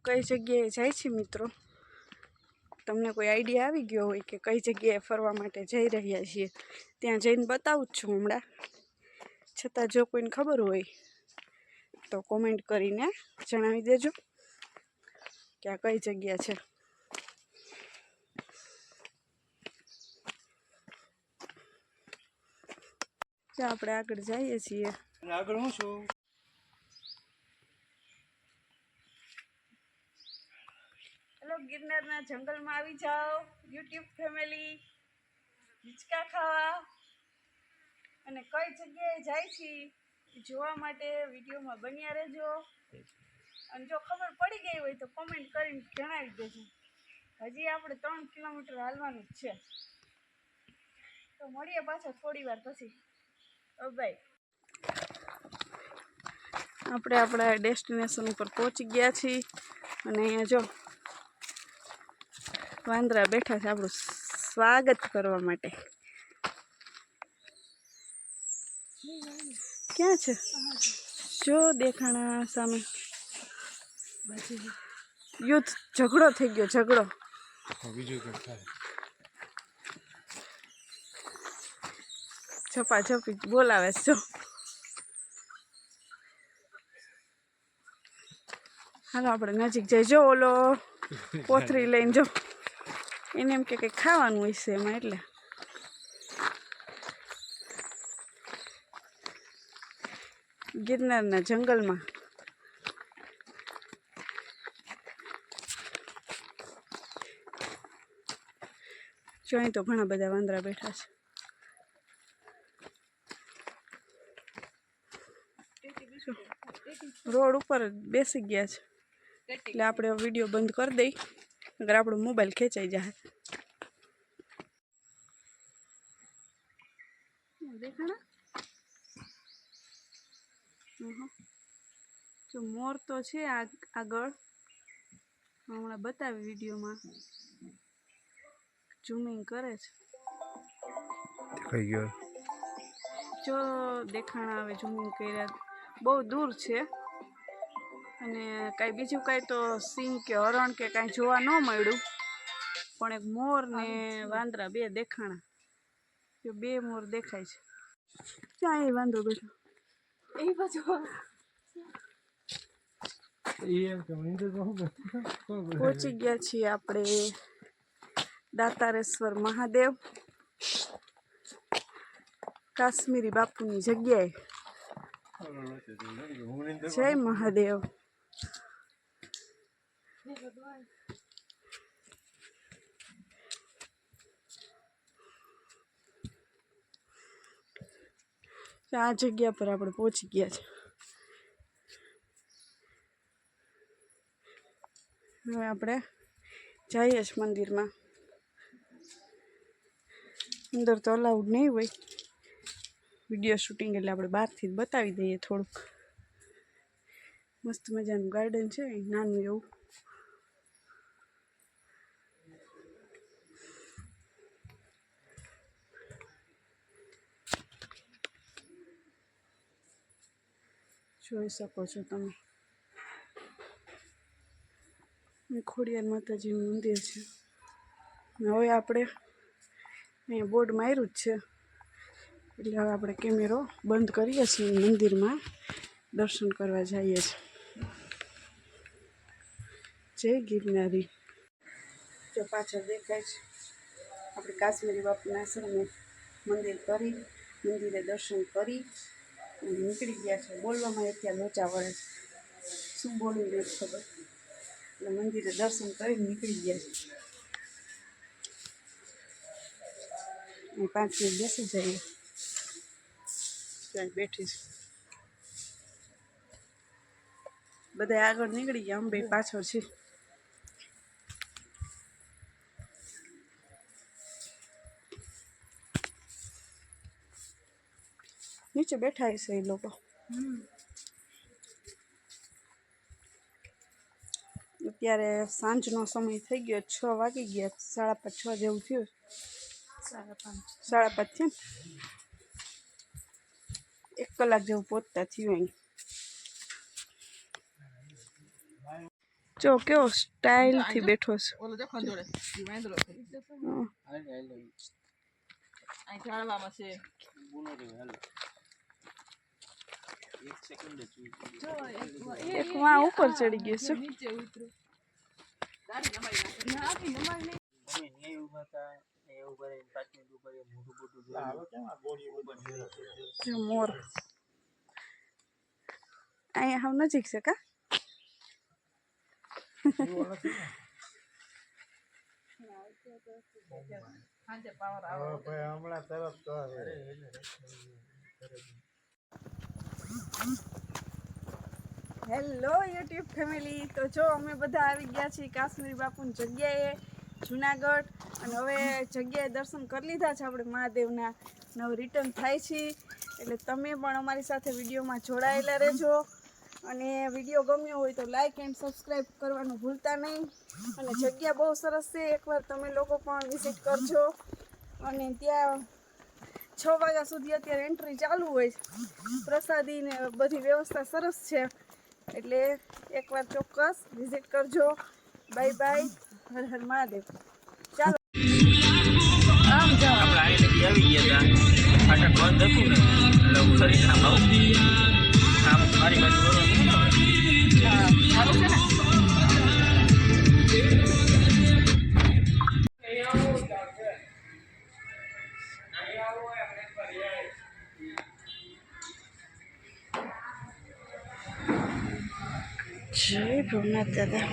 કઈ જગ્યાએ જાય છે મિત્રો, તમને કોઈ આઈડિયા આવી ગયો હોય કે કઈ જગ્યાએ ફરવા માટે જઈ રહ્યા છીએ, ત્યાં જઈને બતાવું જ છું હમણાં. છતાં જો કોઈને ખબર હોય તો કોમેન્ટ કરીને જણાવી દેજો કે આ કઈ જગ્યા છે. આપણે આગળ જઈએ છીએ. આગળ હું છું? હેલો, ગિરનારના જંગલમાં આવી જાઓ યુટ્યુબ ફેમિલી, હિંચકા ખાવા. અને કઈ જગ્યાએ જાય છે જોવા માટે વિડીયોમાં બન્યા રહેજો. અને જો ખબર પડી ગઈ હોય તો કોમેન્ટ કરીને જણાવી દેજો. હજી આપણે 3 કિલોમીટર હાલવાનું જ છે, તો મળીએ પાછા થોડી વાર પછી. બાય. આપણે આપણા ડેસ્ટિનેશન ઉપર પહોંચી ગયા છીએ અને અહીંયા જો વાંદરા બેઠા છે આપણું સ્વાગત કરવા માટે. ક્યાં છે? જો દેખાણા સામે યુદ્ધ, ઝઘડો થઈ ગયો, ઝઘડો. બીજું કંઈ થાય. ઝપાઝપી બોલાવે છે જો. હાલો આપણે નજીક જઈ. જો ઓલો કોથરી લઈને જો, એને એમ કે કંઈક ખાવાનું હોય છે એમાં, એટલે ગિરનારના જંગલમાં જો અહીં તો ઘણા બધા વાંદરા બેઠા છે. રોડ ઉપર બેસી ગયા છે, એટલે આપણે વિડીયો બંધ કરી દઈ, અગર આપણો મોબાઈલ ખેંચાઈ જાય. દેખાણા જો મોર તો છે આગળ, હમણાં બતાવી વિડીયોમાં, ઝૂમિંગ કરે છે. થઈ ગયો જો દેખાણા આવે ઝૂમિંગ કર્યા, બહુ દૂર છે. અને કાંઈ બીજું કાંઈ તો સિંહ કે હરણ કે કાંઈ જોવા ન મળ્યું, પણ એક મોર ને વાંદરા બે દેખાણા. જો 2 મોર દેખાય છે. ત્યાં એ વાંદરો બેઠો એ બાજુ. પહોંચી ગયા છીએ આપણે દાતારેશ્વર મહાદેવ, કાશ્મીરી બાપુની જગ્યાએ. જય મહાદેવ. આ જગ્યા પર આપણે પહોંચી ગયા છે. હવે આપણે જઈએ જ મંદિરમાં. અંદર તો અલાઉડ નહીં હોય વિડીયો શૂટિંગ, એટલે આપણે બહારથી જ બતાવી દઈએ થોડુંક. મસ્ત મજાનું ગાર્ડન છે નાનું એવું. જોઈ શકો છો તમે. ખોડિયાર માતાજીનું મંદિર છે. હવે આપણે અહીંયા બોર્ડ માર્યું જ છે, એટલે હવે આપણે કેમેરો બંધ કરીએ છીએ. મંદિરમાં દર્શન કરવા જઈએ છીએ. જય ગિરનારી. જો પાછળ દેખાય છે આપણે કાશ્મીરી બાપુના આશ્રમે મંદિર કરી, મંદિરે દર્શન કરી અને નીકળી ગયા છે. બોલવામાં અત્યારે લોચા વળે છે, શું બોલવું નથી ખબર, એટલે મંદિરે દર્શન કરી નીકળી ગયા છે. 5 મિનિટ બેસી જઈએ. ત્યાં બેઠી છે. બધા આગળ નીકળી ગયા, અમે પાછળ છીએ. નીચે બેઠા હશે એ લોકો. અત્યારે સાંજનો સમય થઈ ગયો, 6 વાગી ગયા, 5:30 6 જેવું થયું. 5:30 થયું. 1 કલાક જેવું પહોંચતા થયું અહીં. જો કેવો સ્ટાઇલથી બેઠો છે. ઓલો જો ખંડોળે ઈ વાંદરો છે. હં. અહીં ઝાડવામાં છે. એક માં ઉપર ચડી ગયું છે. નીચે ઉતરો. દાઢી નમાઈ નાખે. જો મોર અહીંયા હાવ નજીક છે કા? સાંજે પાવર આવે. હમણાં તરત તો હેલો યુટ્યુબ ફેમિલી. તો જો અમે બધા આવી ગયા છીએ કાશ્મીર બાપુની જગ્યાએ જુનાગઢ. અને હવે જગ્યાએ દર્શન કરી લીધા છે આપણે મહાદેવના. નવ રિટર્ન થાય છે એટલે તમે પણ અમારી સાથે વિડીયોમાં જોડાયેલા રહેજો. અને વિડીયો ગમ્યો હોય તો લાઈક એન્ડ સબસ્ક્રાઈબ કરવાનું ભૂલતા નહીં. અને જગ્યા બહુ સરસ છે, એકવાર તમે લોકો પણ વિઝિટ કરજો. અને ત્યાં 6 વાગ્યા સુધી અત્યારે એન્ટ્રી ચાલુ હોય છે. પ્રસાદી ને બધી વ્યવસ્થા સરસ છે એટલે એકવાર ચોક્કસ વિઝિટ કરજો. Bye bye, Har Har Mahadev. ચાલો આમ જાઓ. આપણે આવી ગયા હતા, ફાટક બંધ હતું ને એટલે હું ફરી આમ મારી બાજુ સારું છે ને? જય ભવનાથ દાદા.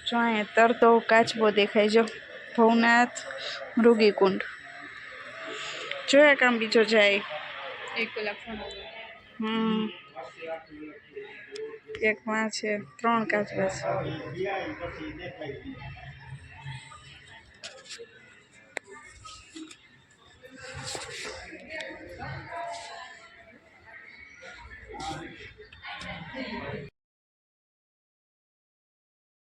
જો અહીંયા તરતો કાચબો દેખાય. જો ભવનાથ મૃગીકુંડ. જોયા કામ બીજો જાય. 1 કલાક એક માં છે 3 કાચબા છે.